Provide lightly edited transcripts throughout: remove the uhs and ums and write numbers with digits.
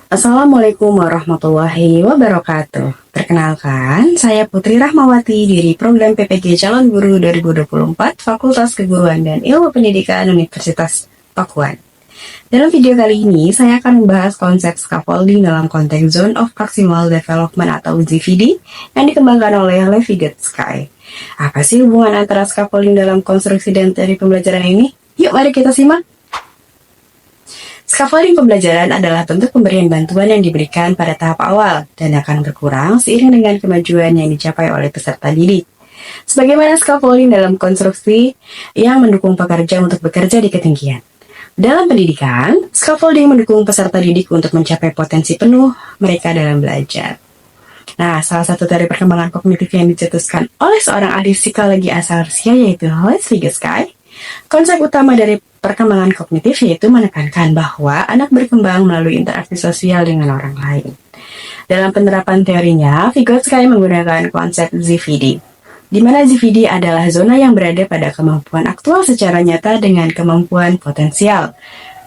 Assalamualaikum warahmatullahi wabarakatuh. Perkenalkan, saya Putri Rahmawati dari Program PPG Calon Guru 2024 Fakultas Keguruan dan Ilmu Pendidikan Universitas Pakuan. Dalam video kali ini, saya akan membahas konsep scaffolding dalam konteks Zone of Proximal Development atau ZVD yang dikembangkan oleh Levi-Gottschalk. Apa sih hubungan antara scaffolding dalam konstruksi dan teori pembelajaran ini? Yuk, mari kita simak. Scaffolding pembelajaran adalah bentuk pemberian bantuan yang diberikan pada tahap awal dan akan berkurang seiring dengan kemajuan yang dicapai oleh peserta didik. Sebagaimana scaffolding dalam konstruksi yang mendukung pekerja untuk bekerja di ketinggian. Dalam pendidikan, scaffolding mendukung peserta didik untuk mencapai potensi penuh mereka dalam belajar. Nah, salah satu teori perkembangan kognitif yang dicetuskan oleh seorang ahli psikologi asal Rusia yaitu Levi-Gottschalk. Konsep utama dari perkembangan kognitif yaitu menekankan bahwa anak berkembang melalui interaksi sosial dengan orang lain. Dalam penerapan teorinya, Vygotsky menggunakan konsep ZVD, di mana ZVD adalah zona yang berada pada kemampuan aktual secara nyata dengan kemampuan potensial.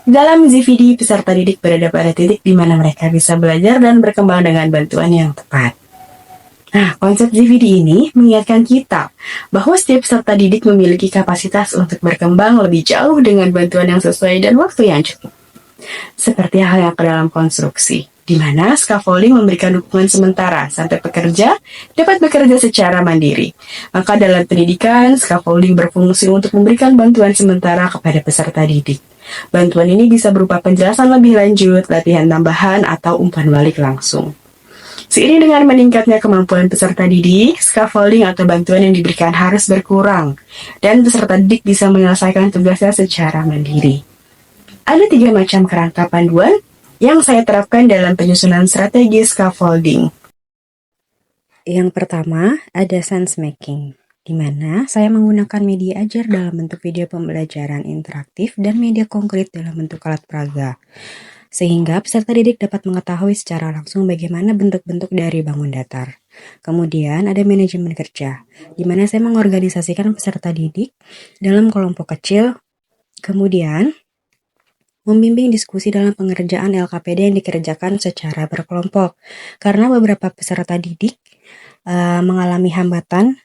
Dalam ZVD, peserta didik berada pada titik di mana mereka bisa belajar dan berkembang dengan bantuan yang tepat. Nah, konsep ZVD ini mengingatkan kita bahwa setiap peserta didik memiliki kapasitas untuk berkembang lebih jauh dengan bantuan yang sesuai dan waktu yang cukup. Seperti hal yang ke dalam konstruksi, di mana scaffolding memberikan dukungan sementara sampai pekerja dapat bekerja secara mandiri. Maka dalam pendidikan, scaffolding berfungsi untuk memberikan bantuan sementara kepada peserta didik. Bantuan ini bisa berupa penjelasan lebih lanjut, latihan tambahan, atau umpan balik langsung. Seiring dengan meningkatnya kemampuan peserta didik, scaffolding atau bantuan yang diberikan harus berkurang, dan peserta didik bisa menyelesaikan tugasnya secara mandiri. Ada 3 macam kerangka panduan yang saya terapkan dalam penyusunan strategi scaffolding. Yang pertama, ada sense making, di mana saya menggunakan media ajar dalam bentuk video pembelajaran interaktif dan media konkret dalam bentuk alat peraga, sehingga peserta didik dapat mengetahui secara langsung bagaimana bentuk-bentuk dari bangun datar. Kemudian ada manajemen kerja, di mana saya mengorganisasikan peserta didik dalam kelompok kecil, kemudian membimbing diskusi dalam pengerjaan LKPD yang dikerjakan secara berkelompok. Karena beberapa peserta didik mengalami hambatan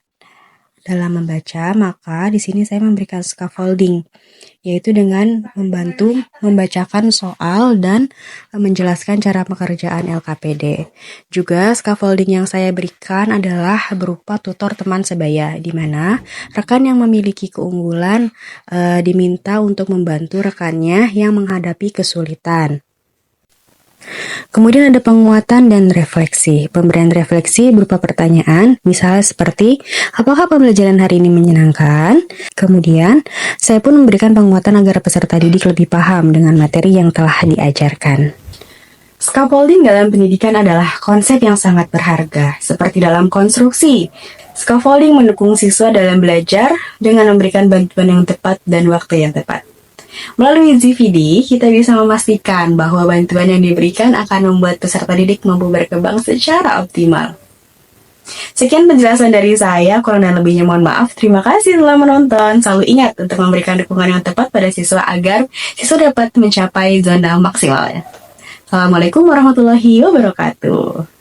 dalam membaca, maka di sini saya memberikan scaffolding, yaitu dengan membantu membacakan soal dan menjelaskan cara pekerjaan LKPD. Juga scaffolding yang saya berikan adalah berupa tutor teman sebaya, di mana rekan yang memiliki keunggulan diminta untuk membantu rekannya yang menghadapi kesulitan. Kemudian ada penguatan dan refleksi. Pemberian refleksi berupa pertanyaan, misalnya seperti, apakah pembelajaran hari ini menyenangkan? Kemudian, saya pun memberikan penguatan agar peserta didik lebih paham dengan materi yang telah diajarkan. Scaffolding dalam pendidikan adalah konsep yang sangat berharga, seperti dalam konstruksi. Scaffolding mendukung siswa dalam belajar dengan memberikan bantuan yang tepat dan waktu yang tepat. Melalui ZVD, kita bisa memastikan bahwa bantuan yang diberikan akan membuat peserta didik mampu berkembang secara optimal. Sekian penjelasan dari saya, kurang dan lebihnya mohon maaf. Terima kasih telah menonton. Selalu ingat untuk memberikan dukungan yang tepat pada siswa agar siswa dapat mencapai zona maksimalnya. Assalamualaikum warahmatullahi wabarakatuh.